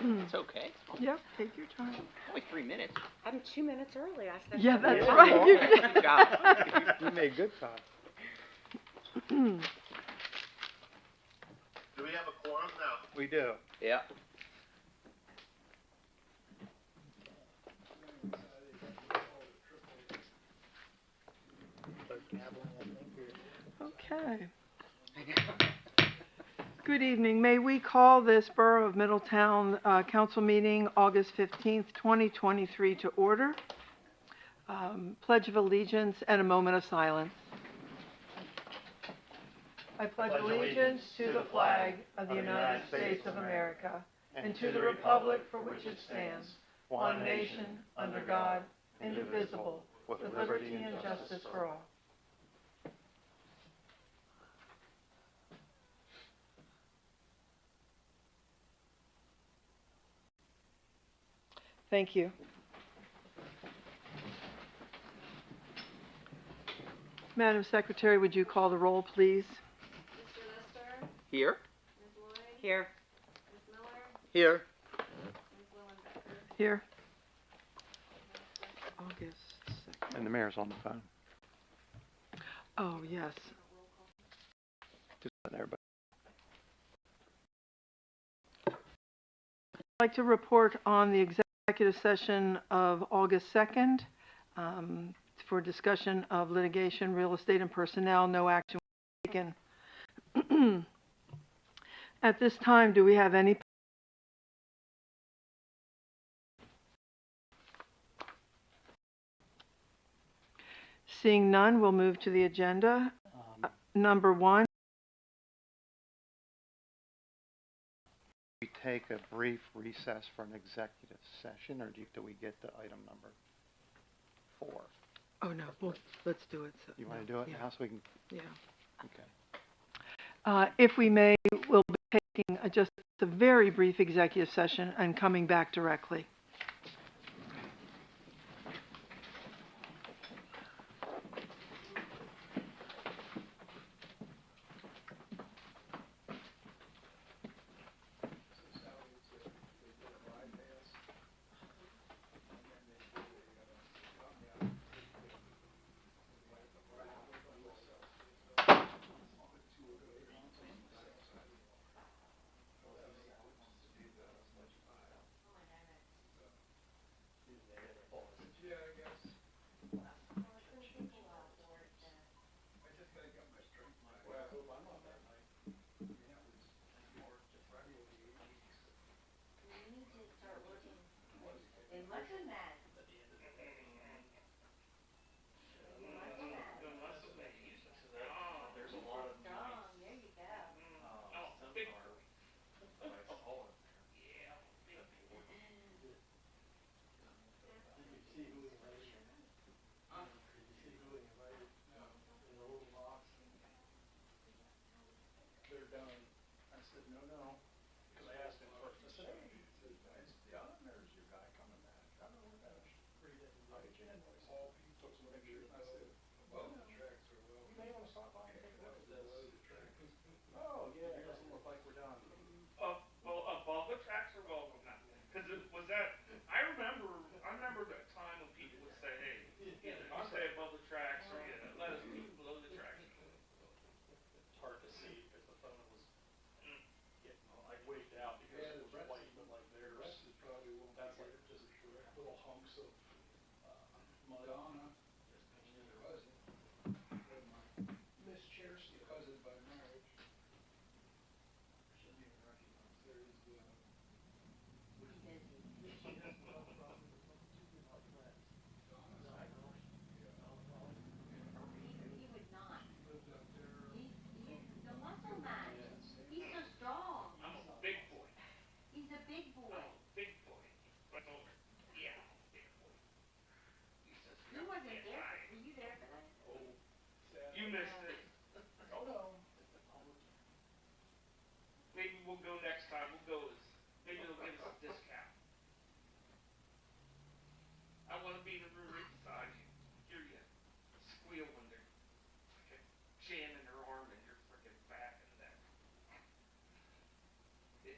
It's okay. Yep, take your time. Only 3 minutes. I'm 2 minutes early. I said. Yeah, that. that's right. You did. Good job. You made good time. Do we have a quorum now? We do. Yeah. Okay. Good evening. May we call this Borough of Middletown Council meeting August 15th, 2023 to order. Pledge of allegiance and a moment of silence. I pledge allegiance to the flag of the United States of America and to the republic for which it stands, one nation, under God, indivisible, with liberty and justice for all. Thank you. Madam Secretary, would you call the roll, please? Mr. Lister? Here. Ms. Lloyd? Here. Ms. Miller? Here. Ms. Willenbecker? Here. August 2nd. And the mayor's on the phone. Oh, yes. Just let everybody. I'd like to report on the executive session of August 2nd for discussion of litigation, real estate, and personnel. No action was taken. At this time, do we have any? Seeing none, we'll move to the agenda. Number 1. We take a brief recess for an executive session, or do we get to item number 4? Oh, no, well, let's do it. So, You want to do it yeah. now so we can? Yeah. Okay. If we may, we'll be taking just a very brief executive session and coming back directly.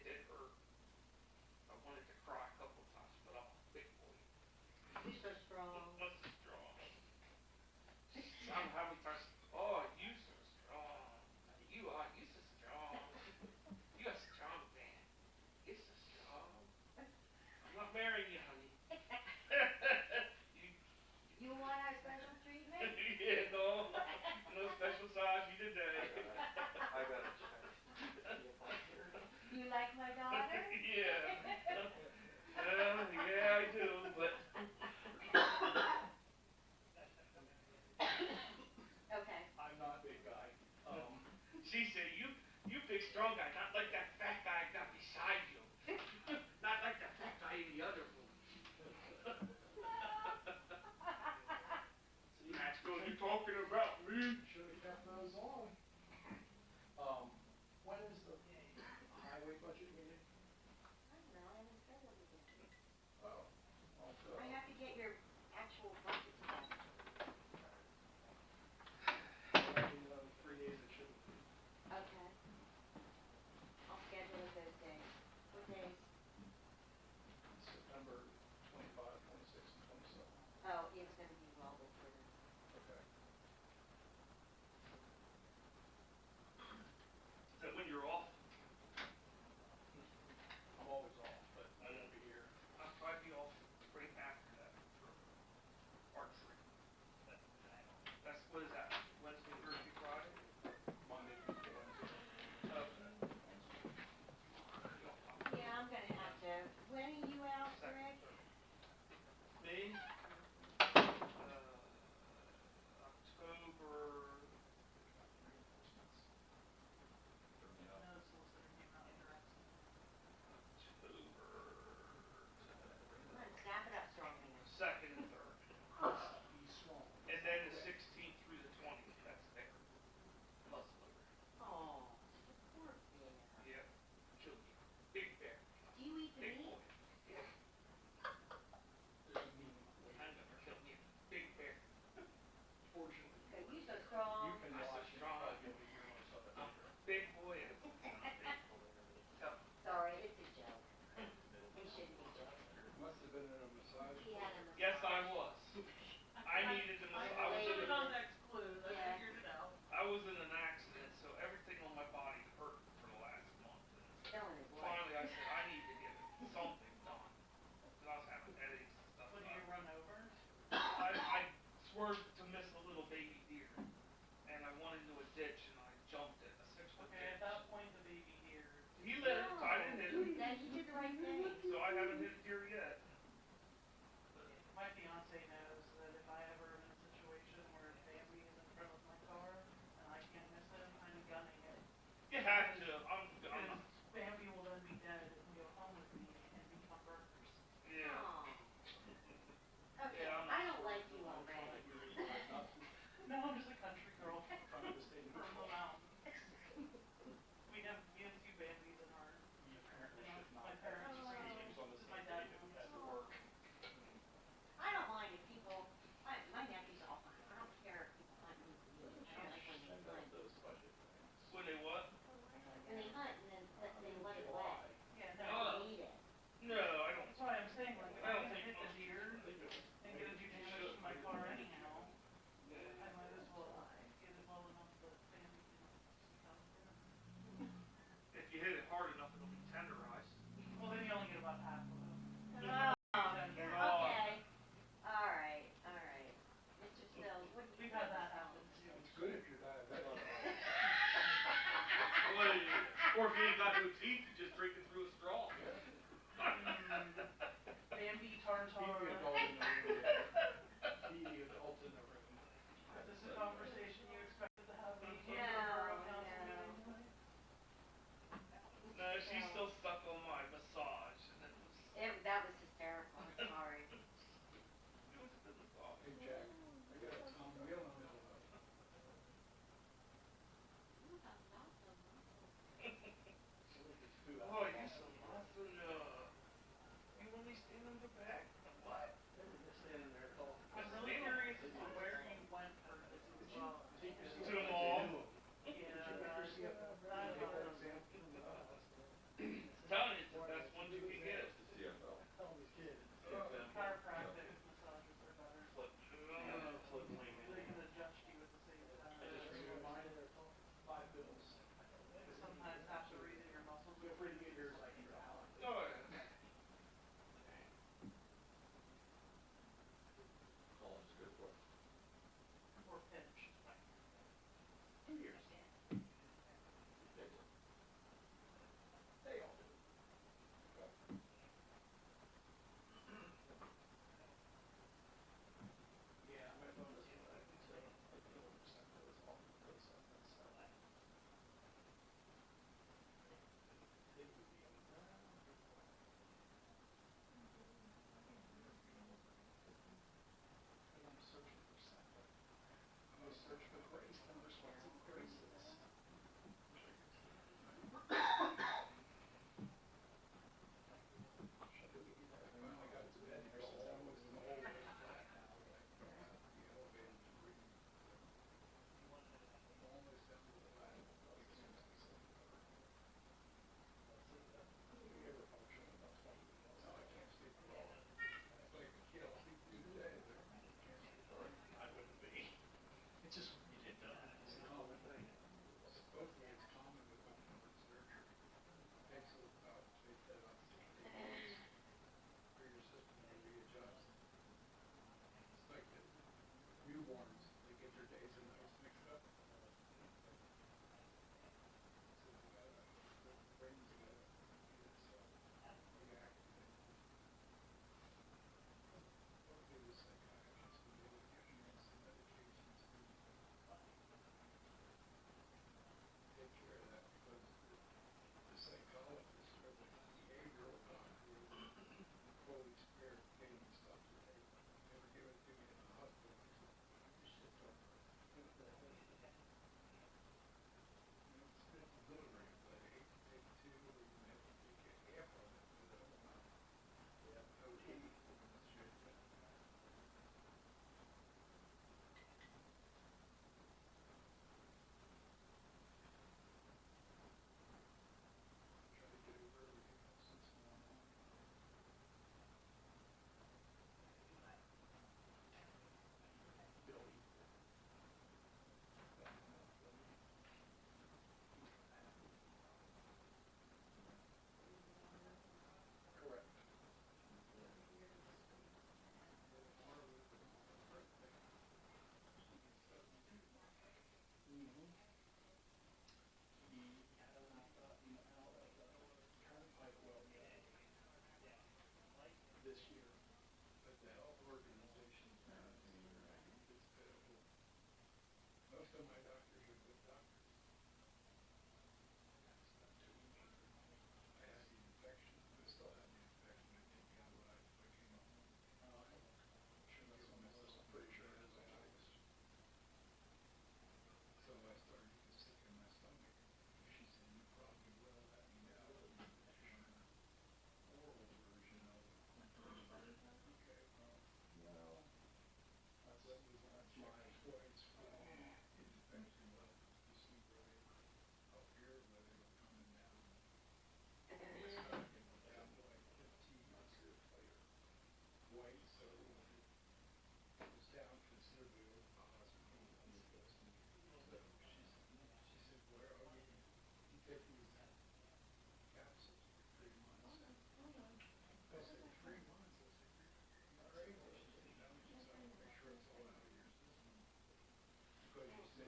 It hurt. I wanted You're so strong. What's strong? Somehow we touched. Oh, you so strong. You are. You so strong. You are strong, man. You so strong. I'm not marrying you, honey. You want our special treatment? Yeah, no. No special size you today. I got it. You like my daughter? Yeah. Yeah, I do, but. Okay. I'm not a big guy. She said, you big strong guy, not like that fat guy got beside you. Not like the fat guy in the other room. Maxwell, you talking about me? Should've kept those on. When is the highway budget meeting? I don't know, I haven't said anything. Oh, okay. I have to get your actual budget together. Maybe in 3 days it should be. Okay. I'll schedule it those days. What days? September 25, 26, and 27. Oh, it's gonna be well before then. Okay. Is that when you're off? I'm always off, but I won't be here. I'll try to be off right after that for archery. That's, what is that, Wednesday, Thursday, Friday? Monday, Tuesday, Wednesday. Okay. Yeah, I'm gonna have to, when are you out, Rick? Me? October. Come on, snap it up, strong man. Second and third. He's strong. And then the 16th through the 20th, that's there. Muscle. Oh, poor bear. Yeah. Kill me. Big bear. Do you eat the Big meat? boy. Yeah. There's a meeting. I'm gonna kill me. Big bear. Fortunately, Cause you so strong. you can I'm so watch and strong. probably be able to hear most of it. I'm a big boy. And Tell me. Sorry, it's a joke. They shouldn't be joking. Must have been in a massage. He had a massage. Yes, I was. I needed to. I was in Unrelated. next clue, Yeah. figured it out. I was in an accident, so everything on my body hurt for the last month. Killing his wife. Finally, I said, I need to get something done. Because I was having headaches and stuff. What, did you run over? I swerved to miss a little baby deer. And I went into a ditch and I jumped it, a 6-foot Okay, at ditch. that point, the baby here. He lived, so I didn't hit him. Then you did the right thing. So I haven't hit a deer yet. My fiance knows that if I ever am in a situation where Bambi is in front of my car and I can't miss him, I'm gunning it. You had to. I'm Because Bambi will then be dead and go home with me and become burgers. yeah. Aw. Okay, Yeah, I'm I don't like you already. No, I'm just a country girl Trying to stay from the mountains. We have 2 Bambis in our, You apparently in should not. my parents' have range. games on the My same dad day if you owns. had to work. I don't mind if people, my nephews all hunt. I don't care if people hunt me. I don't like when they Send out hunt. those budget things. When they what? When they hunt and then they let it away. Yeah, They no. don't need it. No, I don't. That's why I'm saying, like, if I I don't can think hit the most deer people and get a do damage to my car anyhow, I might as well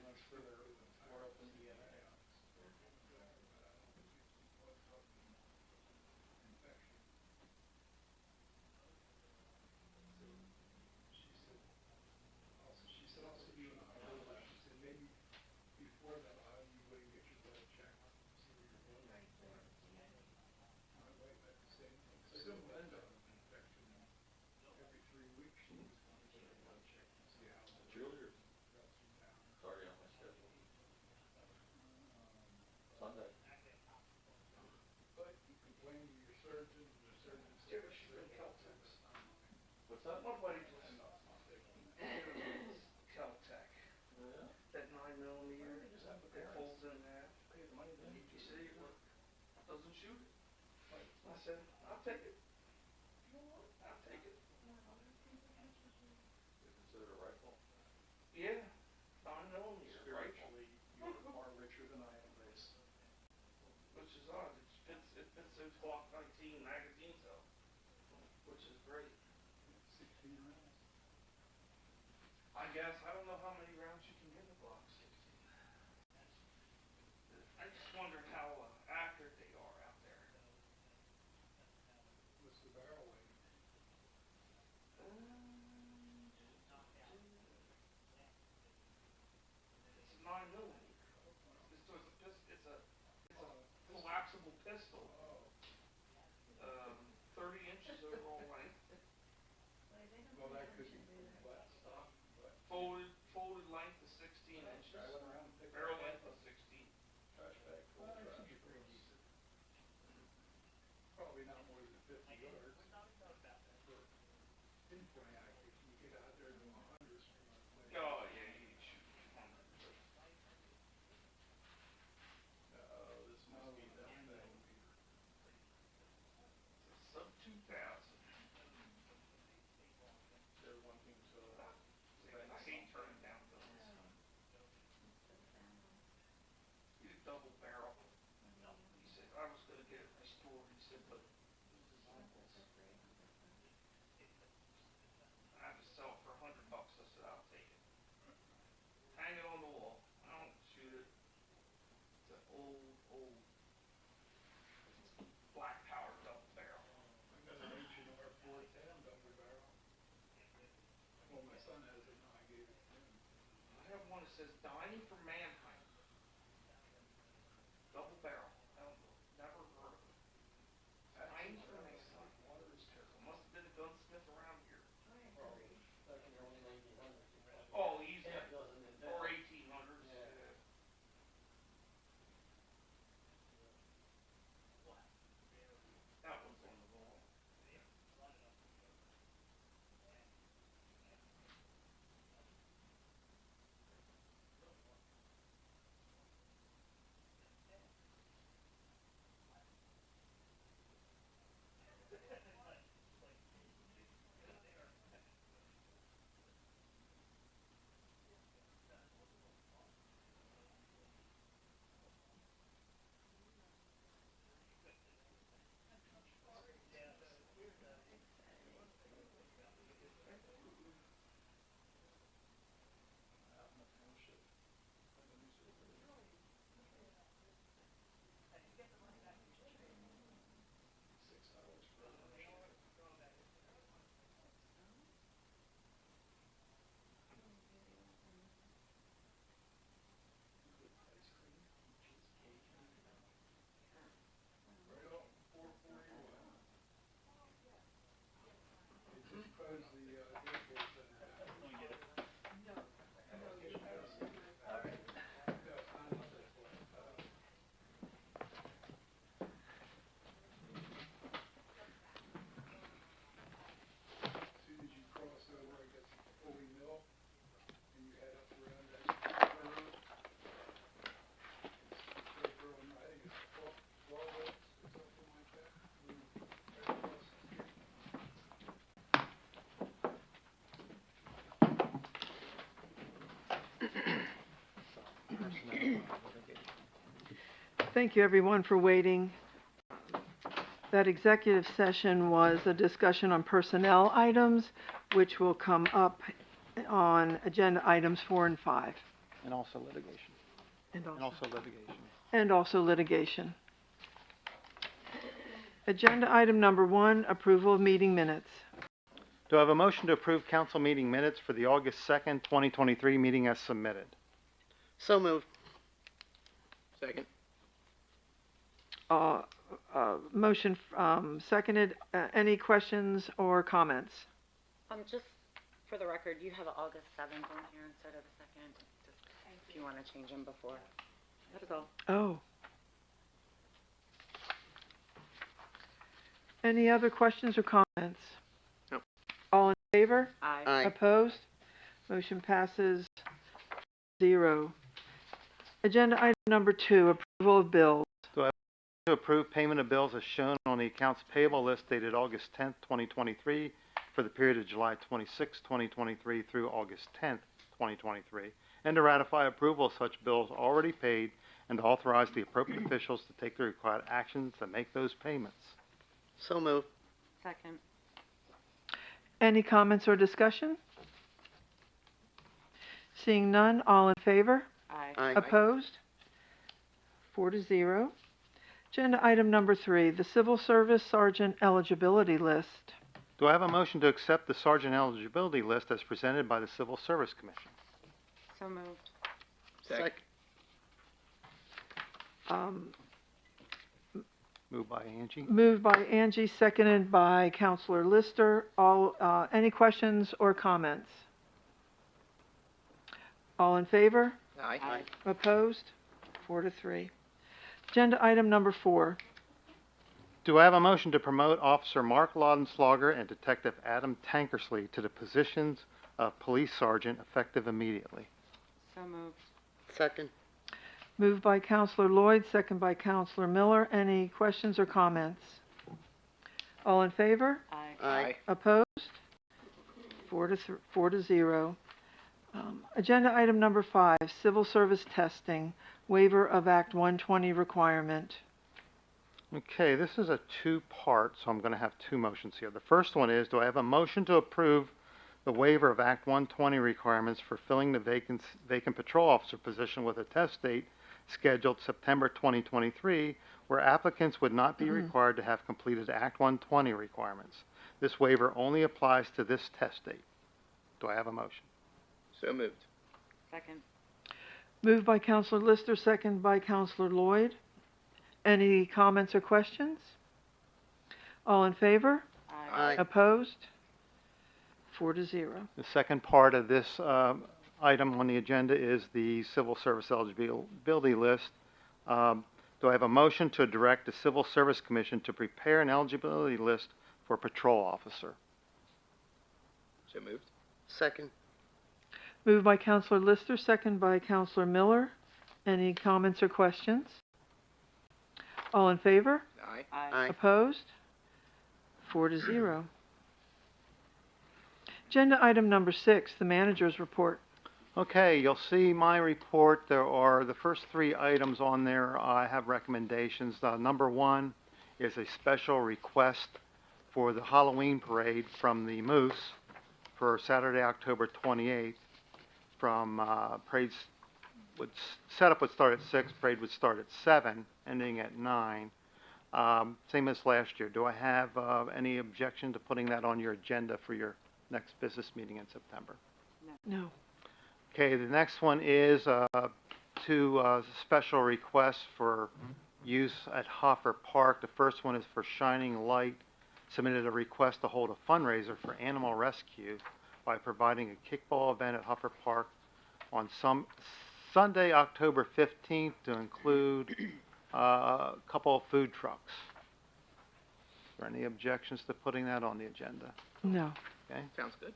much further than We're up in the infection. She said, I'll see you in October. She said, maybe before that, I'll have you go and get your blood checked, see where you're going. My wife had the same thing. Similar end of an infection. Every 3 weeks, she was going to get her blood checked and see how the Julie, ups and downs. sorry on my schedule. Sunday. But you complain to your surgeon, and the surgeon says. Yeah, but she's been Caltex. What's that? My buddy just Caltech, Yeah. that 9mm, it folds in half. You see, look, doesn't shoot it. I said, I'll take it. I'll take it. You consider it a rifle? Yeah, 9mm, right? Spiritually, you're far richer than I am, Grace. Which is odd. It fits those Glock 19 magazines though, which is great. 16 rounds. I guess, I don't know how many rounds you can get in a Glock 16. I just wonder how accurate they are out there. What's the barrel weight? It's a 9mm. It's a collapsible pistol. 30 inches overall length. Well, that could be flat stock, but Folded length is 16 inches. I went around and picked Barrel up length a is 16. trash bag full of trash. Probably not more than 50 yards. For pinpoint accuracy, you get out there to 100. Oh yeah, you can shoot. This must be that thing. Sub 2,000. They're wanting to. I hate turning down guns. Get a double barrel. He said, I was gonna get it restored. He said, but I have to sell it for $100. I said, I'll take it. Hang it on the wall. I don't shoot it. It's an old black powder double barrel. I got an H&R 410 double barrel. Well, my son has it now. I gave it to him. I have one that says Dying for Mannheim. Double barrel. I don't know. Never heard of it. Dying for Mannheim. Water is terrible. Must have been a gunsmith around here. Oh, easy. Or 1800s. Yeah. That one's on the wall. Right on, 441. They just closed the daycare center down. No, it's not another place. As soon as you cross over, I guess, Foley Mill, and you head up around that curve. It's the curve on, I think it's 12 Oaks or something like that. Right across the street. Thank you, everyone, for waiting. That executive session was a discussion on personnel items, which will come up on agenda items 4 and 5. And also litigation. And also litigation. Agenda item number 1, approval of meeting minutes. Do I have a motion to approve council meeting minutes for the August 2nd, 2023 meeting as submitted? So moved. Second. Motion seconded. Any questions or comments? Just for the record, you have August 7th on here instead of the 2nd, just if you want to change them before. That's all. Oh. Any other questions or comments? No. All in favor? Aye. Aye. Opposed? Motion passes 0. Agenda item number 2, approval of bills. To approve payment of bills as shown on the accounts payable list dated August 10th, 2023 for the period of July 26th, 2023 through August 10th, 2023, and to ratify approval of such bills already paid and to authorize the appropriate officials to take the required actions to make those payments. So moved. Second. Any comments or discussion? Seeing none, all in favor? Aye. Aye. Opposed? 4-0. Agenda item number 3, the Civil Service Sergeant Eligibility List. Do I have a motion to accept the sergeant eligibility list as presented by the Civil Service Commission? So moved. Second. Moved by Angie. Moved by Angie, seconded by Counselor Lister. Any questions or comments? All in favor? Aye. Opposed? 4-3. Agenda item number 4. Do I have a motion to promote Officer Mark Laudenslager and Detective Adam Tankersley to the positions of Police Sergeant effective immediately? So moved. Second. Moved by Counselor Lloyd, second by Counselor Miller. Any questions or comments? All in favor? Aye. Aye. Opposed? 4-0. Agenda item number 5, Civil Service Testing, waiver of Act 120 requirement. Okay, this is a two-part, so I'm going to have two motions here. The first one is, do I have a motion to approve the waiver of Act 120 requirements for filling the vacant patrol officer position with a test date scheduled September 2023, where applicants would not be required to have completed Act 120 requirements. This waiver only applies to this test date. Do I have a motion? So moved. Second. Moved by Counselor Lister, second by Counselor Lloyd. Any comments or questions? All in favor? Aye. Aye. Opposed? 4-0. The second part of this item on the agenda is the Civil Service Eligibility List. Do I have a motion to direct the Civil Service Commission to prepare an eligibility list for patrol officer? So moved. Second. Moved by Counselor Lister, second by Counselor Miller. Any comments or questions? All in favor? Aye. Aye. Opposed? 4-0. Agenda item number 6, the manager's report. Okay, you'll see my report. There are the first three items on there. I have recommendations. Number 1 is a special request for the Halloween parade from the Moose for Saturday, October 28th. From setup would start at 6, parade would start at 7, ending at 9. Same as last year. Do I have any objection to putting that on your agenda for your next business meeting in September? No. Okay, the next one is two special requests for use at Hoffer Park. The first one is for Shining Light, submitted a request to hold a fundraiser for animal rescue by providing a kickball event at Hoffer Park on Sunday, October 15th, to include a couple of food trucks. Is there any objections to putting that on the agenda? No. Okay. Sounds good.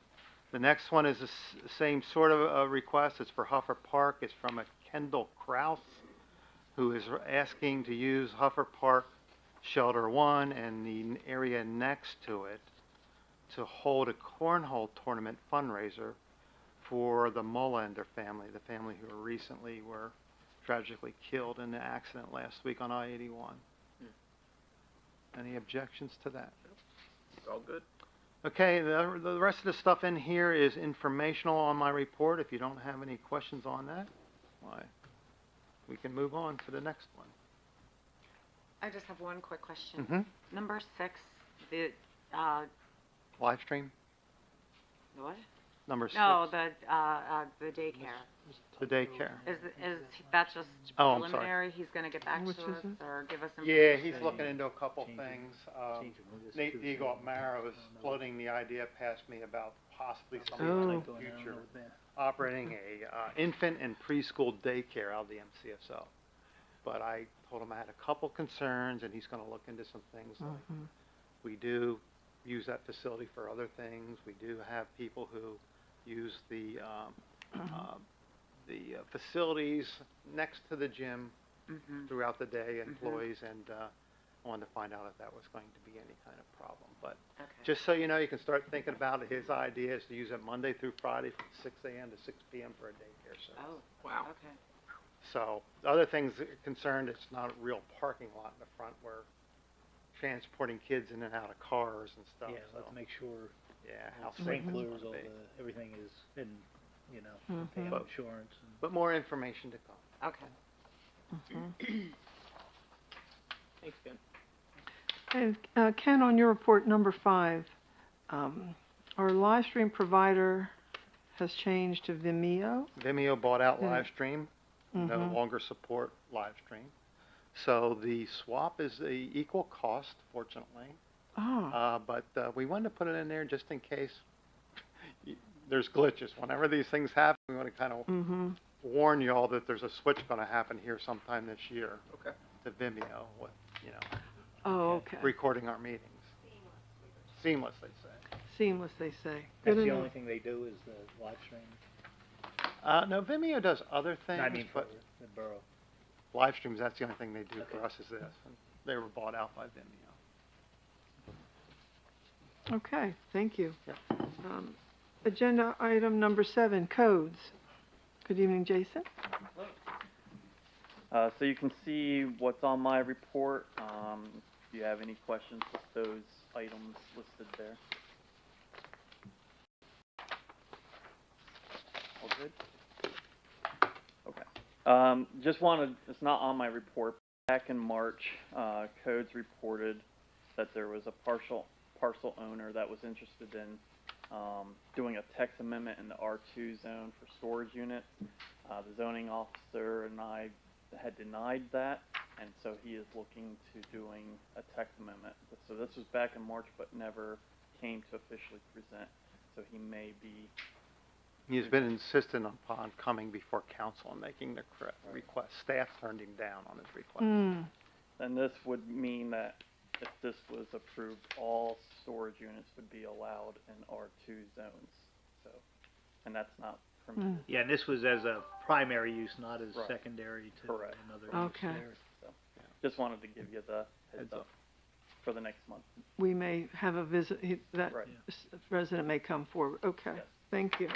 The next one is the same sort of a request. It's for Hoffer Park. It's from a Kendall Kraus, who is asking to use Hoffer Park Shelter 1 and the area next to it to hold a cornhole tournament fundraiser for the Mullender family, the family who recently were tragically killed in the accident last week on I-81. Any objections to that? It's all good. Okay, the rest of the stuff in here is informational on my report, if you don't have any questions on that. we can move on to the next one. I just have one quick question. Mm-hmm. Number 6, the, Live stream, what? number 6. No, the daycare. The daycare. Is that just Oh, I'm sorry. preliminary? He's gonna get back Which to is us it? or give us Yeah, information? he's looking into a couple things. Nate Deagle at Marrow is floating the idea past me about possibly somebody in the future operating a infant and preschool daycare out of the MCSO. But I told him I had a couple concerns, and he's going to look into some things. Like Mhm. we do use that facility for other things. We do have people who use the facilities next to the gym Mm-hmm. throughout the day, employees, and I wanted to find out if that was going to be any kind of problem. But Okay. just so you know, you can start thinking about it. His idea is to use it Monday through Friday from 6 a.m. to 6 p.m. for a daycare service. Oh, Wow. okay. So the other things concerned, it's not a real parking lot in the front where transporting kids in and out of cars and stuff. Yeah, so, let's make sure yeah, how safe it's sprinklers, gonna all be. everything is, and, you know, Mhm. paying But- insurance and. But more information to come. Okay. Thanks, Ken. And Ken, on your report, number 5, our live stream provider has changed to Vimeo. Vimeo bought out Yeah. Livestream, no Mhm. longer support Livestream. So the swap is a equal cost, fortunately. Oh, But we wanted to put it in there just in case there's glitches. Whenever these things happen, we want to kind of mm-hmm. warn you all that there's a switch going to happen here sometime this year. Okay. To Vimeo, with, Oh, okay. recording our meetings. Seamless, they say. Seamless, they say. That's Good the enough. only thing they do is the live stream? No, Vimeo does other things, I mean, for but the borough. live streams, that's the only thing they do for Okay. us is this. And they were bought out by Vimeo. Okay, thank you. Yep. Agenda item number 7, codes. Good evening, Jason. So you can see what's on my report. If you have any questions with those items listed there. All good? Okay. Just wanted, it's not on my report. Back in March, Codes reported that there was a parcel owner that was interested in doing a text amendment in the R2 zone for storage units. The zoning officer and I had denied that, and so he is looking to doing a text amendment. So this was back in March, but never came to officially present. So he may be, He's been insistent upon coming before council and making the correct request. Staff turned him down on his request. Mm. and this would mean that if this was approved, all storage units would be allowed in R2 zones. So, and that's not permitted. Yeah, and this was as a primary use, not as Right. secondary to Correct. another Okay. use there. So, just wanted to give you the heads Heads up up. for the next month. We may have a visit, that Right. resident may come forward. Okay, Yes. thank you.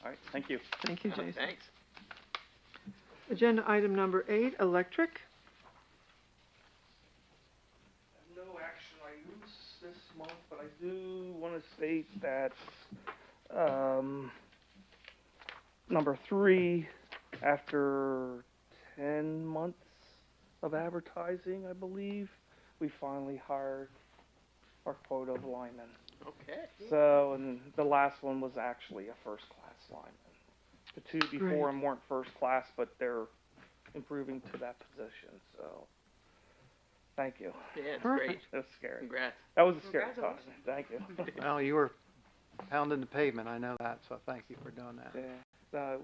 All right, thank you. Thank you, Jason. Thanks. Agenda item number 8, electric. No action items this month, but I do want to state that, number 3, after 10 months of advertising, I believe, we finally hired our quota of linemen. Okay. So, and the last one was actually a first-class lineman. The two before Great. him weren't first class, but they're improving to that position, so, thank you. Yeah, it's Perfect. great. That was scary. Congrats. That was a scary time, thank you. Well, you were pounding the pavement, I know that, so thank you for doing that. Yeah, no,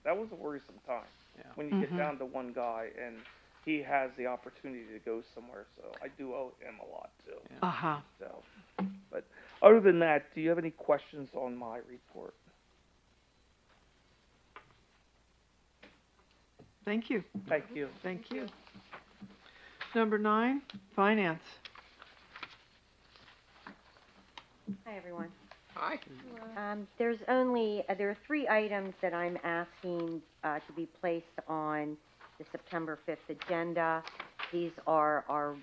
that was a worrisome time, Yeah. when you get Mhm. down to one guy and he has the opportunity to go somewhere, so I do owe him a lot too, Uh-huh. so. But, other than that, do you have any questions on my report? Thank you, Thank you. thank you. Number 9, finance. Hi, everyone. Hi. There are 3 items that I'm asking to be placed on the September 5th agenda. These are our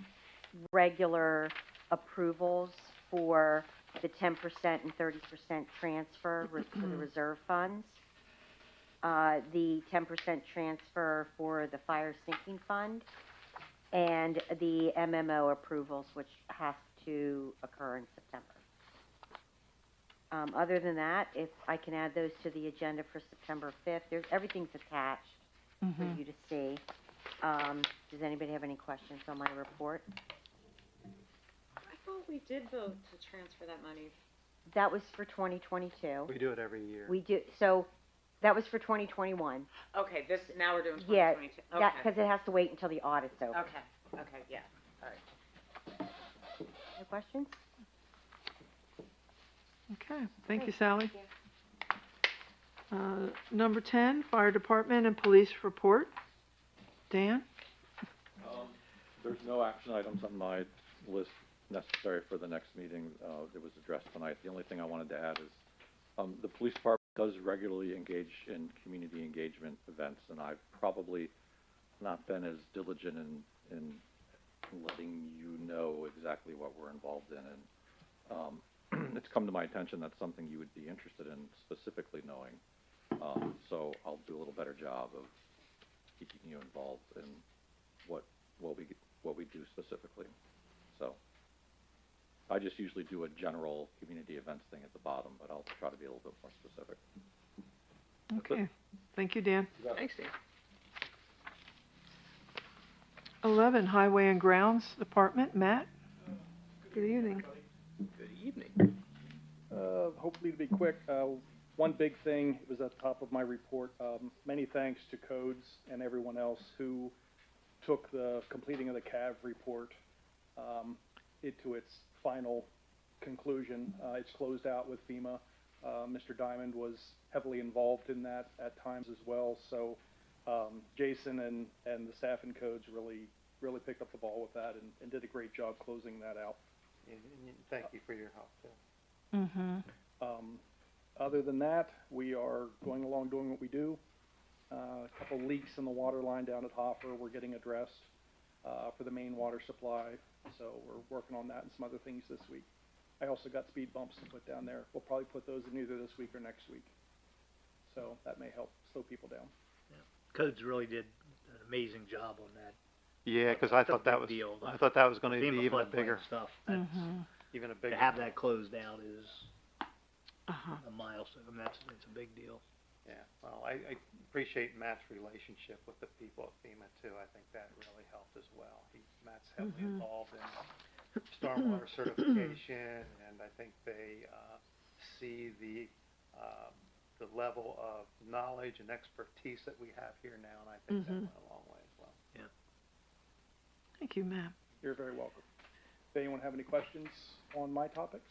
regular approvals for the 10% and 30% transfer for the reserve funds. the 10% transfer for the fire sinking fund, and the MMO approvals, which has to occur in September. Other than that, if I can add those to the agenda for September 5th, everything's attached for you to see. Does anybody have any questions on my report? I thought we did vote to transfer that money. That was for 2022. We do it every year. We do, so that was for 2021. Okay, now we're doing Yeah, 2022. that, Okay. because it has to wait until the audit's over. Okay, yeah, all right. Any questions? Okay, thank you, Sally. Number 10, Fire Department and Police Report. Dan? There's no action items on my list necessary for the next meeting. It was addressed tonight. The only thing I wanted to add is, the police department does regularly engage in community engagement events, and I've probably not been as diligent in letting you know exactly what we're involved in. And it's come to my attention that's something you would be interested in specifically knowing. So I'll do a little better job of keeping you involved in what we do specifically. So I just usually do a general community events thing at the bottom, but I'll try to be a little bit more specific. Okay, thank you, Dan. Thanks, Dan. 11, Highway and Grounds Department, Matt? Good evening. Good evening. Hopefully to be quick, one big thing was at the top of my report. Many thanks to Codes and everyone else who took the completing of the CAV report into its final conclusion. It's closed out with FEMA. Mr. Diamond was heavily involved in that at times as well. So Jason and the staff in Codes really picked up the ball with that and did a great job closing that out. And thank you for your help, too. Other than that, we are going along doing what we do. A couple leaks in the water line down at Hoffer we're getting addressed for the main water supply. So we're working on that and some other things this week. I also got speed bumps to put down there. We'll probably put those in either this week or next week. So that may help slow people down. Codes really did an amazing job on that. Yeah, because I thought that was deal. I thought that was going to be FEMA even a floodplain bigger, stuff. That's, even a bigger. to have that closed out is a milestone. It's a big deal. Yeah, well, I appreciate Matt's relationship with the people at FEMA too. I think that really helped as well. Matt's heavily involved in stormwater certification, and I think they see the level of knowledge and expertise that we have here now, and I think that went a long way as well. Yeah. Thank you, Matt. You're very welcome. Does anyone have any questions on my topics?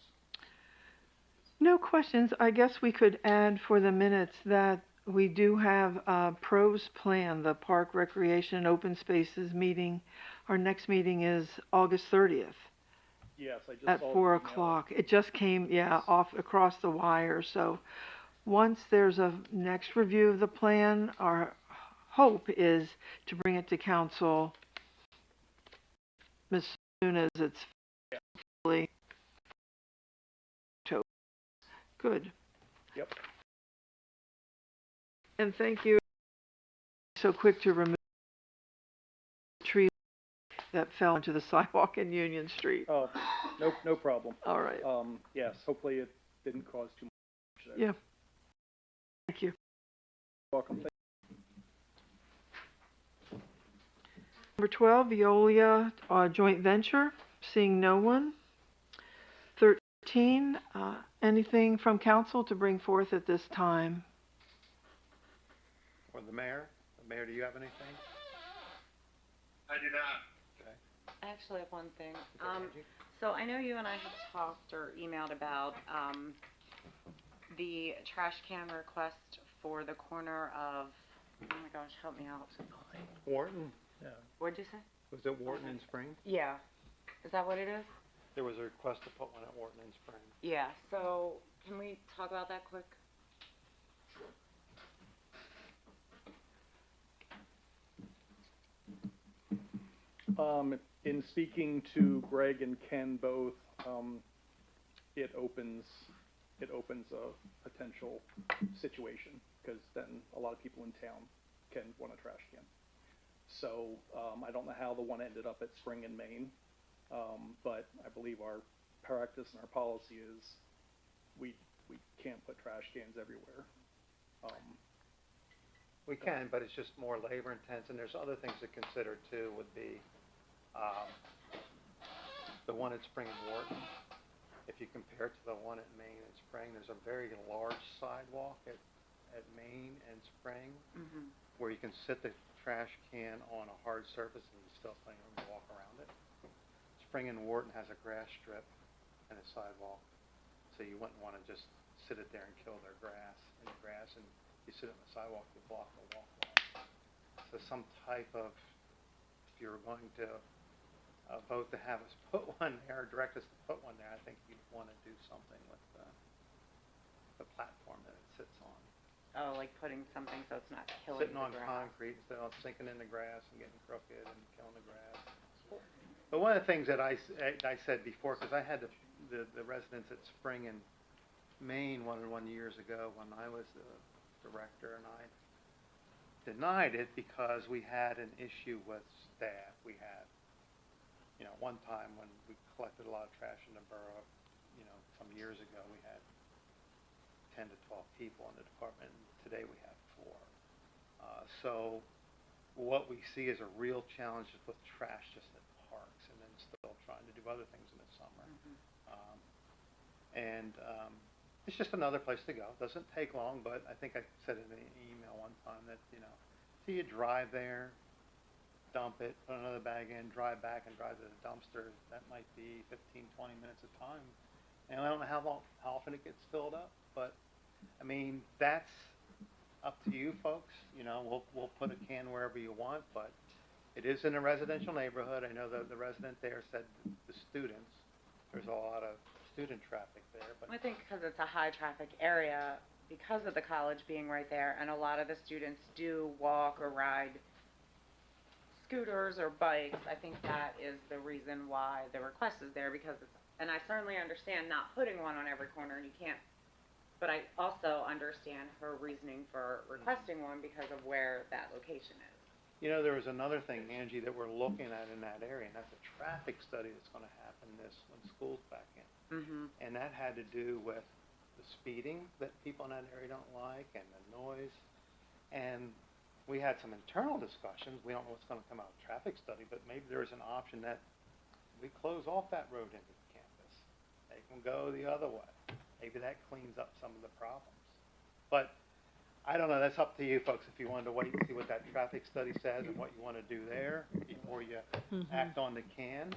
No questions. I guess we could add for the minutes that we do have a PROS plan, the Park Recreation Open Spaces meeting. Our next meeting is August 30th Yes, I just at saw the 4 email. o'clock. It just came, off across the wire. So once there's a next review of the plan, our hope is to bring it to council as soon as it's fully October. Good. Yep. And thank you. So quick to remove the tree that fell into the sidewalk in Union Street. Oh, no problem. All right. Yes, hopefully it didn't cause too much. Yeah. Thank you. Welcome. Number 12, Veolia joint venture. Seeing no one. 13, anything from council to bring forth at this time? Or the mayor? The mayor, do you have anything? I do not. Okay. I actually have one thing. Okay, Angie? So I know you and I have talked or emailed about, the trash can request for the corner of, oh my gosh, help me out. Wharton? What'd you say? Was it Wharton and Spring? Yeah. Is that what it is? There was a request to put one at Wharton and Spring. Yeah, so can we talk about that quick? In speaking to Greg and Ken both, it opens it opens a potential situation, because then a lot of people in town can want a trash can. So, I don't know how the one ended up at Spring in Maine, but I believe our practice and our policy is we can't put trash cans everywhere. We can, but it's just more labor intense, and there's other things to consider too, would be, the one at Spring and Wharton. If you compare it to the one at Maine and Spring, there's a very large sidewalk at Maine and Spring, where you can sit the trash can on a hard surface and there's still plenty of room to walk around it. Spring and Wharton has a grass strip and a sidewalk, so you wouldn't wanna just sit it there and kill their grass, and you sit on the sidewalk, you block the walkway. So some type of, if you were going to vote to have us put one there, or direct us to put one there, I think you'd wanna do something with the platform that it sits on. Oh, like putting something so it's not killing Sitting the on grass. concrete instead of sinking in the grass and getting crooked and killing the grass. But one of the things that I said before, because I had the residents at Spring in Maine one years ago when I was the director, and I denied it because we had an issue with staff. We had, one time when we collected a lot of trash in the borough, some years ago, we had 10 to 12 people in the department, and today we have 4. So what we see is a real challenge with trash just at parks, and then still trying to do other things in the summer. It's just another place to go. Doesn't take long, but I think I said in an email one time that, so you drive there, dump it, put another bag in, drive back and drive to the dumpster. That might be 15, 20 minutes of time. And I don't know how often it gets filled up, but I mean, that's up to you folks. We'll put a can wherever you want, but it is in a residential neighborhood. I know that the resident there said the students, there's a lot of student traffic there, but I think because it's a high traffic area, because of the college being right there, and a lot of the students do walk or ride scooters or bikes, I think that is the reason why the request is there, because it's, and I certainly understand not putting one on every corner, and you can't, but I also understand her reasoning for requesting one because of where that location is. there was another thing, Angie, that we're looking at in that area, and that's a traffic study that's going to happen when school's back in. And that had to do with the speeding that people in that area don't like, and the noise. And we had some internal discussions. We don't know what's going to come out of the traffic study, but maybe there's an option that we close off that road into the campus. They can go the other way. Maybe that cleans up some of the problems. But I don't know, that's up to you folks if you wanted to wait and see what that traffic study says and what you want to do there before you act on the can.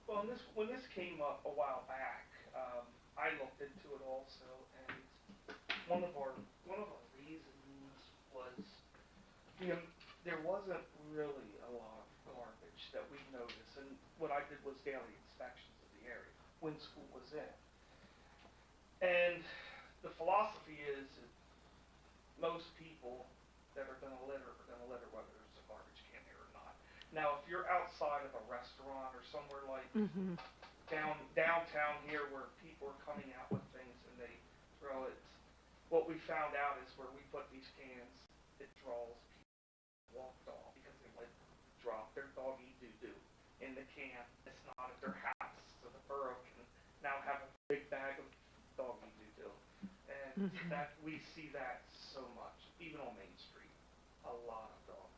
Well, when this came up a while back, I looked into it also, and one of our reasons was, there wasn't really a lot of garbage that we noticed, and what I did was daily inspections of the area when school was in. And the philosophy is that most people that are gonna litter whether there's a garbage can there or not. Now, if you're outside of a restaurant or somewhere like downtown here where people are coming out with things and they throw it, what we found out is where we put these cans, it draws people walk dog because they like drop their doggy doo-doo in the can. It's not at their house, so the borough can now have a big bag of doggy doo-doo. And that we see that so much, even on Main Street, a lot of dog.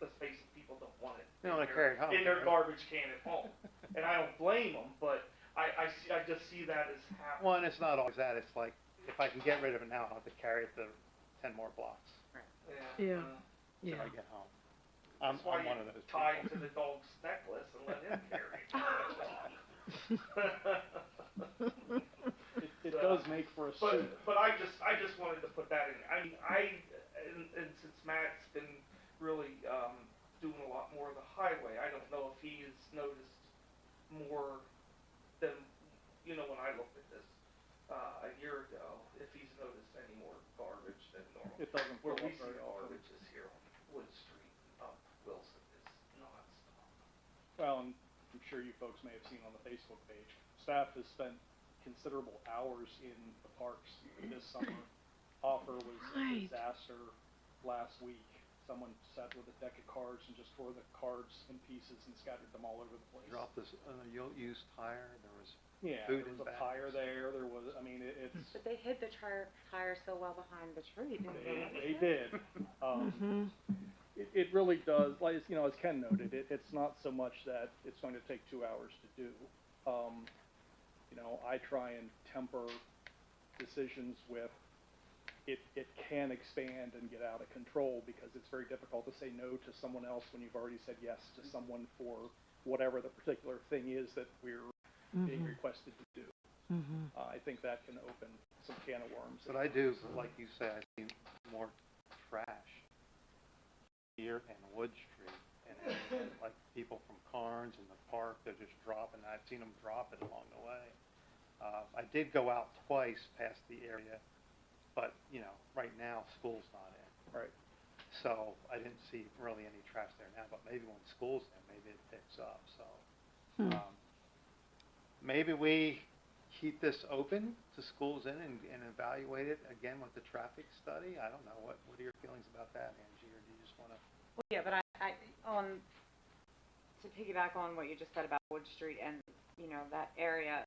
Let's face it, people don't want it. They don't want to carry it home. In their garbage can at home. And I don't blame them, but I just see that as happening. Well, and it's not always that. It's like, if I can get rid of it now, I'll have to carry it the 10 more blocks Yeah. till I get home. I'm That's why one of those you tie it people. to the dog's necklace and let him carry it. It does make for a suit. But I just wanted to put that in. I mean, and since Matt's been really doing a lot more of the highway, I don't know if he has noticed more than, when I looked at this a year ago, if he's noticed any more garbage than normal. It doesn't Where fill we up see very often. garbage is here on Wood Street, up Wilson is nonstop. Well, and I'm sure you folks may have seen on the Facebook page, staff has spent considerable hours in the parks this summer. Hopper was a Right. disaster last week. Someone sat with a deck of cards and just tore the cards in pieces and scattered them all over the place. Dropped this, used tire, there was Yeah, food there in was a bags. tire there, there was, I mean, it's, But they hid the tire so well behind the tree, didn't they did. Mm-hmm. It really does, like, you know, as Ken noted, it's not so much that it's going to take 2 hours to do. You know, I try and temper decisions with, it can expand and get out of control, because it's very difficult to say no to someone else when you've already said yes to someone for whatever the particular thing is that we're being requested to do. Mm-hmm. I think that can open some can of worms. But I do, like you say, I see more trash here and Wood Street, and like people from Carnes and the park, they're just dropping, I've seen them drop it along the way. I did go out twice past the area, but, you know, right now, school's not in. Right. So I didn't see really any trash there now, but maybe when school's in, maybe it picks up, so. Maybe we keep this open to schools in and evaluate it again with the traffic study? I don't know, what are your feelings about that, Angie, or do you just wanna? Well, yeah, but to piggyback on what you just said about Wood Street and, you know, that area,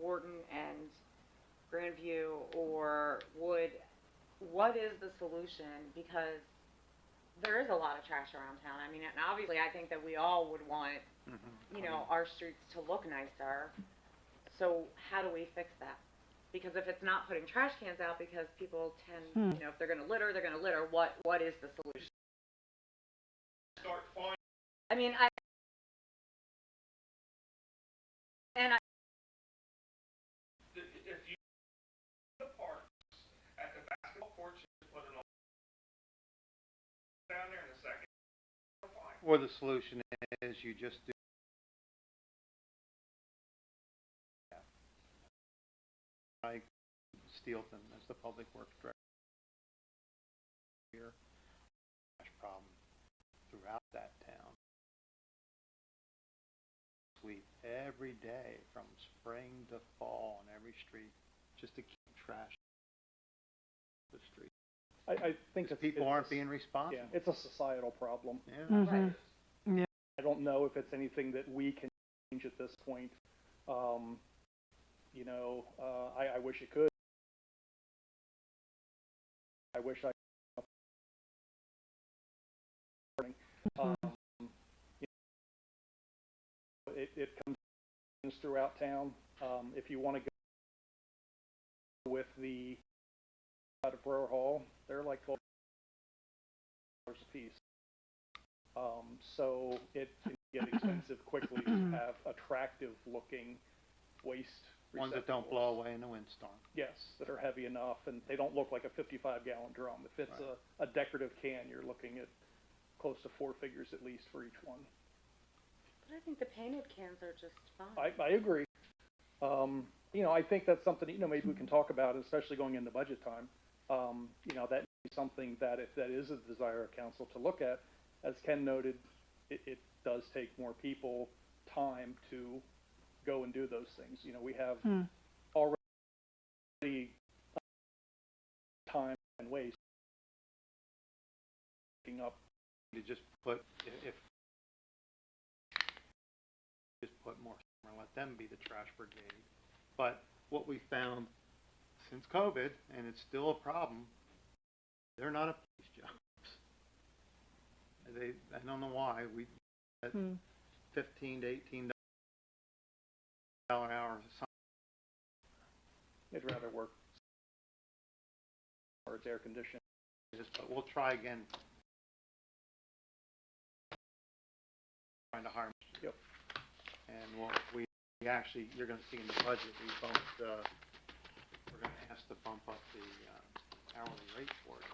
Wharton and Grandview or Wood, what is the solution? Because there is a lot of trash around town. I mean, and obviously I think that we all would want, you know, our streets to look nicer. So how do we fix that? Because if it's not putting trash cans out because people tend, you know, if they're gonna litter, they're gonna litter, what is the solution? Start finding. I mean, If you, the parks, at the basketball courts, you put an down there in a second, fine. Or the solution is you just do. Mike Steelton as the public works director here, trash problem throughout that town. Sweep every day from spring to fall on every street, just to keep trash off the street. I think Because it's, people aren't being responsible. yeah, it's a societal problem. Yeah. Mm-hmm. I don't know if it's anything that we can change at this point. You know, I wish it could. I wish I. It comes throughout town. If you want to go with the out of Brewer Hall, they're like $12 a piece. So it can get expensive quickly to have attractive looking waste Ones that don't blow away in a windstorm. Yes, that are heavy enough, and they don't look like a 55-gallon drum. If it's Right. a decorative can, you're looking at close to 4 figures at least for each one. but I think the painted cans are just fine. I agree. You know, I think that's something, you know, maybe we can talk about, especially going into budget time. You know, that may be something that if that is a desire of council to look at, as Ken noted, it does take more people time to go and do those things. You know, we have already time and waste picking up. You just put, if just put more, or let them be the trash brigade. But what we found since COVID, and it's still a problem, they're not a police jobs. I don't know why, we at $15 to $18 hours. I'd rather work or it's air conditioning. But we'll try again. Trying to hire. Yep. And we actually, you're gonna see in the budget, we bumped, we're gonna ask to bump up the, hourly rate for it.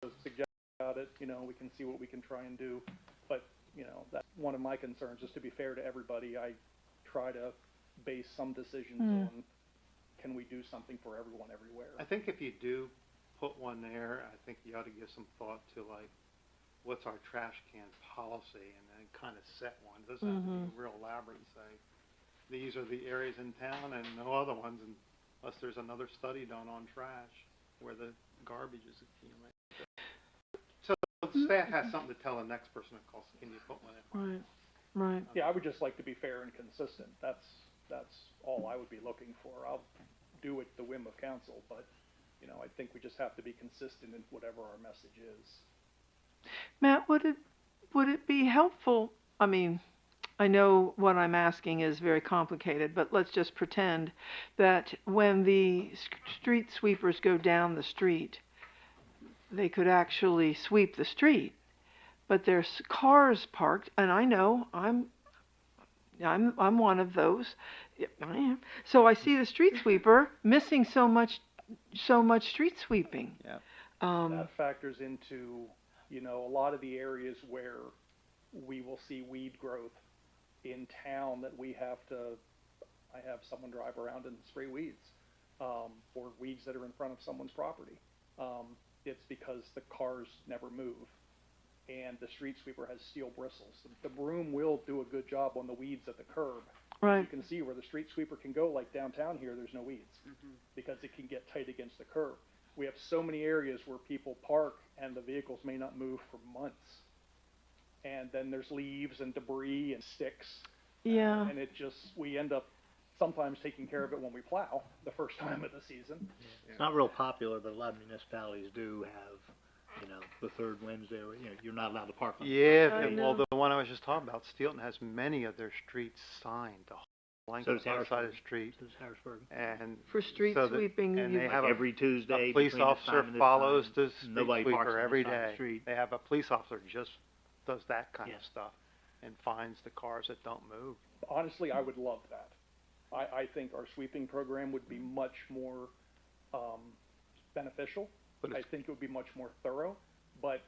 So suggest about it, you know, we can see what we can try and do. But, you know, that's one of my concerns, just to be fair to everybody. I try to base some decisions on, can we do something for everyone everywhere? I think if you do put one there, I think you ought to give some thought to like what's our trash can policy, and then kind of set one. It doesn't have to be real elaborate and say, these are the areas in town and no other ones unless there's another study done on trash where the garbage is accumulated. So the staff has something to tell the next person that calls, can you put one in? Right, right. Yeah, I would just like to be fair and consistent. That's all I would be looking for. I'll do it the whim of council, but, you know, I think we just have to be consistent in whatever our message is. Matt, would it be helpful, I mean, I know what I'm asking is very complicated, but let's just pretend that when the street sweepers go down the street, they could actually sweep the street, but there's cars parked, and I know I'm one of those. Yeah, I am. So I see the street sweeper missing so much street sweeping. Yeah. That factors into, you know, a lot of the areas where we will see weed growth in town that I have someone drive around and spray weeds, or weeds that are in front of someone's property. It's because the cars never move, and the street sweeper has steel bristles. The broom will do a good job on the weeds at the curb. Right. You can see where the street sweeper can go, like downtown here, there's no weeds, because it can get tight against the curb. We have so many areas where people park and the vehicles may not move for months. And then there's leaves and debris and sticks. Yeah. And it just, we end up sometimes taking care of it when we plow the first time of the season. It's not real popular, but a lot of municipalities do have, you know, the third Wednesday, or, you know, you're not allowed to park on. Yeah, I well, know. the one I was just talking about, Steelton has many of their streets signed, the whole length So of does the side of Harrisburg. the street. Does Harrisburg. And For street so that- sweeping, and you they Like have a- every Tuesday. a police between this officer time and this follows time, the street nobody parks sweeper on every this side of the day. street. They have a police officer just does that kind Yeah. of stuff and finds the cars that don't move. Honestly, I would love that. I think our sweeping program would be much more beneficial. But I it's, think it would be much more thorough, but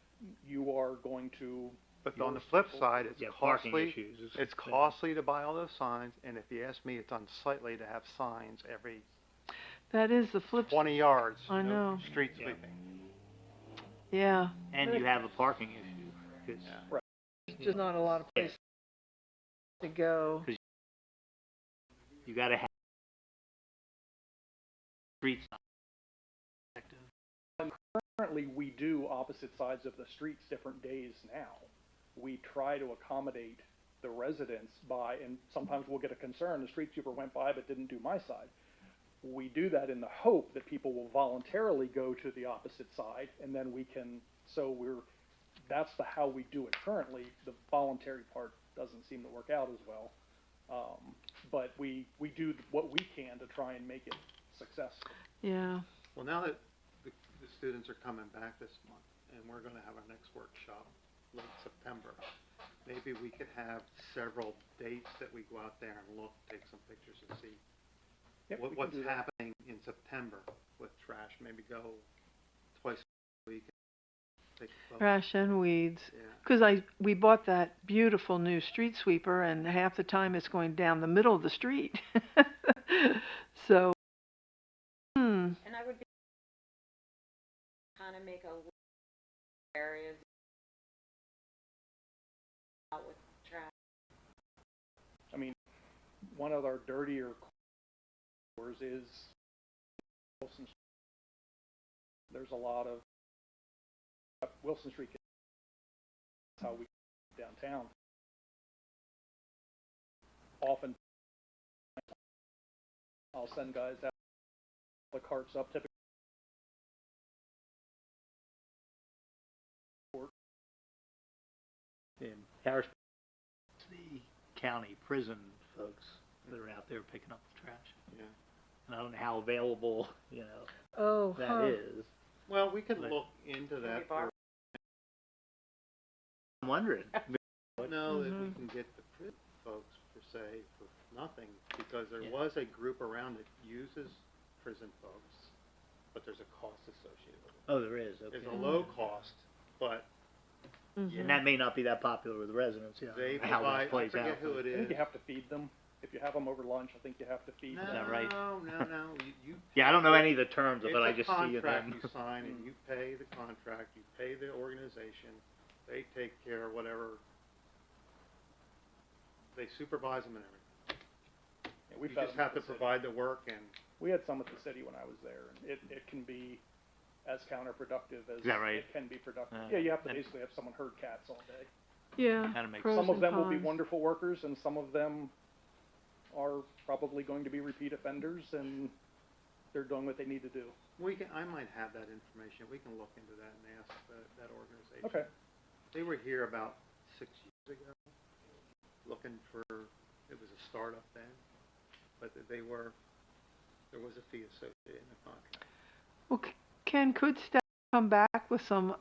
you are going to. but on the yours flip people- side, it's Yeah, parking costly. issues. It's costly to buy all those signs, and if you ask me, it's unsightly to have signs every that is the flip. 20 yards. I know. Street Yeah. sweeping. Yeah. And you have a parking issue, 'cause Yeah. There's just not a lot of places to go. you gotta have streets. Currently, we do opposite sides of the streets different days now. We try to accommodate the residents by, and sometimes we'll get a concern, the street sweeper went by but didn't do my side. We do that in the hope that people will voluntarily go to the opposite side, and then we can, that's how we do it currently. The voluntary part doesn't seem to work out as well. But we do what we can to try and make it successful. Yeah. Well, now that the students are coming back this month, and we're gonna have our next workshop late September, maybe we could have several dates that we go out there and look, take some pictures and see Yep, we can what's do that. happening in September with trash. Maybe go twice a week and take a photo. Trash and weeds. Yeah. Because we bought that beautiful new street sweeper, and half the time it's going down the middle of the street. So, And I would be, kind of make a list of areas out with trash. I mean, one of our dirtier corridors is Wilson Street. There's a lot of Wilson Street. That's how we downtown. Often, I'll send guys out, the carts up, typically. In Harrisburg, it's the county prison folks that are out there picking up the trash. Yeah. And I don't know how available, you know, oh, that is. Well, we could Like- look into that. bar- I'm wondering. I know that we Mhm. can get the prison folks per se for nothing, because there Yeah. was a group around that uses prison folks, but there's a cost associated with it. Oh, there is, okay. There's a low cost, but And that may not be that popular with the residents, you know, they how provide, that I plays forget out. who it I think is. you have to feed them. If you have them over lunch, I think you have to feed them. that right? No, you. Yeah, I don't know any of the terms of it, I It's a just see them. contract you sign, and you pay the contract, you pay the organization, They take care of whatever, they supervise them and everything. Yeah, we've You had just them have at to the city. provide the work and, We had some at the city when I was there, and it can be as counterproductive as Is that right? it can be productive. Uh, Yeah, you have to and- basically have someone herd cats all day. Yeah, Kinda makes pros Some of and them will be cons. wonderful workers, and some of them are probably going to be repeat offenders, and they're doing what they need to do. I might have that information. We can look into that and ask that organization. Okay. They were here about 6 years ago, looking for, it was a startup then, but there was a fee associated in the contract. Well, Ken, could staff come back with some,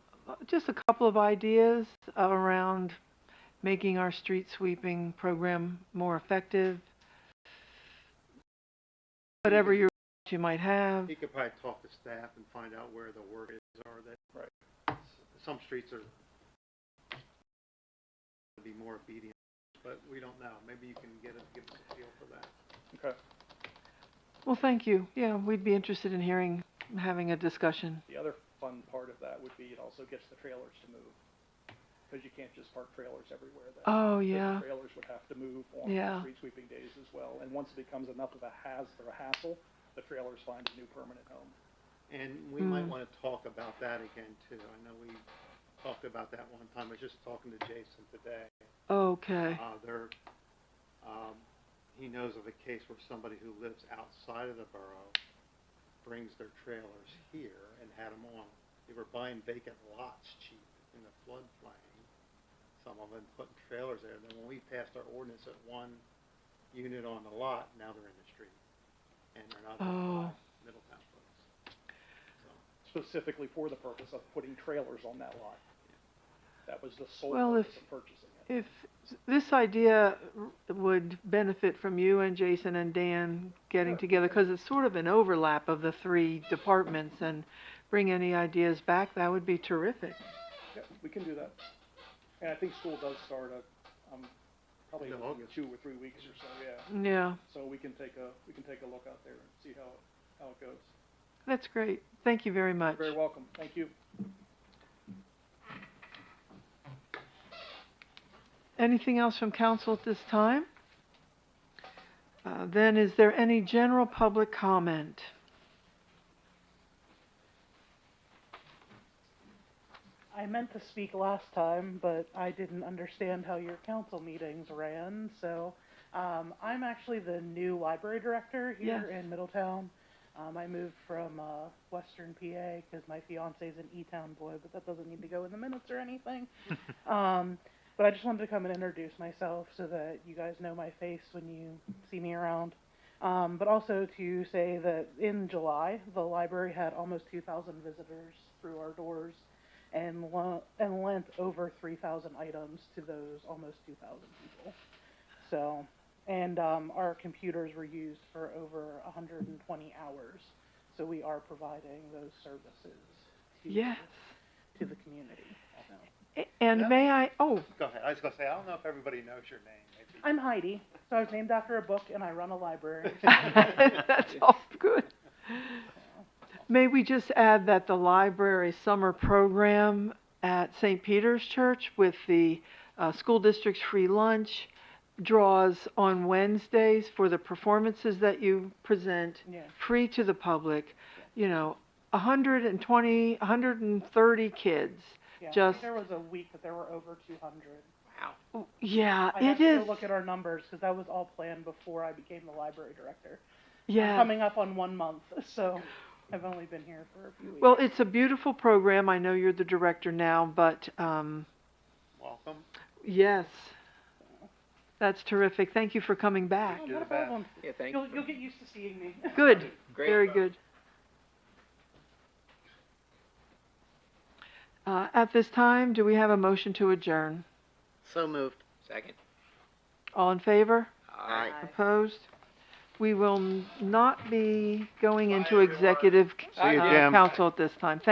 just a couple of ideas around making our street sweeping program more effective? Whatever you might have. He could probably talk to staff and find out where the work is are that. Right. Some streets are be more obedient, but we don't know. Maybe you can give us a feel for that. Okay. Well, thank you. Yeah, we'd be interested in having a discussion. The other fun part of that would be it also gets the trailers to move, because you can't just park trailers everywhere. Oh, The yeah. trailers would have to move on Yeah. street sweeping days as well, and once it becomes enough of a hassle, the trailers find a new permanent home. And we might Mm. want to talk about that again too. I know we talked about that one time. I was just talking to Jason today. Okay. He knows of a case where somebody who lives outside of the borough brings their trailers here and had them on. They were buying vacant lots cheap in the floodplain. Some of them putting trailers there. Then when we passed our ordinance at one unit on the lot, now they're in the street. And they're not Oh. by Middletown folks. So. Specifically for the purpose of putting trailers on that lot. That was the sole Well, purpose of purchasing it. If this idea would benefit from you and Jason and Dan getting Sure. together, because it's sort of an overlap of the three departments, and bring any ideas back, that would be terrific. Yeah, we can do that. And I think school does start probably In in August. 2 or 3 weeks or so, yeah. Yeah, So we can take a look out there and see how it goes. that's great. Thank you very much. You're very welcome. Thank you. Anything else from council at this time? Then is there any general public comment? I meant to speak last time, but I didn't understand how your council meetings ran, so, I'm actually the new library director here Yes. in Middletown. I moved from, Western PA, cause my fiance's an E-Town boy, but that doesn't need to go in the minutes or anything. But I just wanted to come and introduce myself so that you guys know my face when you see me around. But also to say that in July, the library had almost 2,000 visitors through our doors and lent over 3,000 items to those almost 2,000 people. So, and our computers were used for over 120 hours. So we are providing those services Yes. to the community. So. And Yeah. may I, Go ahead. I was gonna say, I don't know if everybody knows your name, maybe. I'm Heidi, so I was named after a book and I run a library. that's all good. May we just add that the library summer program at St. Peter's Church with the school district's free lunch draws on Wednesdays for the performances that you present, Yeah. free to the public. 120, 130 kids. Yeah, I Just- think there was a week that there were over 200. Yeah, I it have to is. go look at our numbers because that was all planned before I became the library director. I'm Yeah. coming up on 1 month, so I've only been here for a few weeks. Well, it's a beautiful program. I know you're the director now, but Welcome. yes, that's terrific. Thank you for coming back. Oh, do not the a problem. Yeah, thank You'll you. get used to seeing me. Good, Great. very good. At this time, do we have a motion to adjourn? So moved. Second. All in favor? Aye. Opposed? We will not be going into executive See you, Jim. council at this time.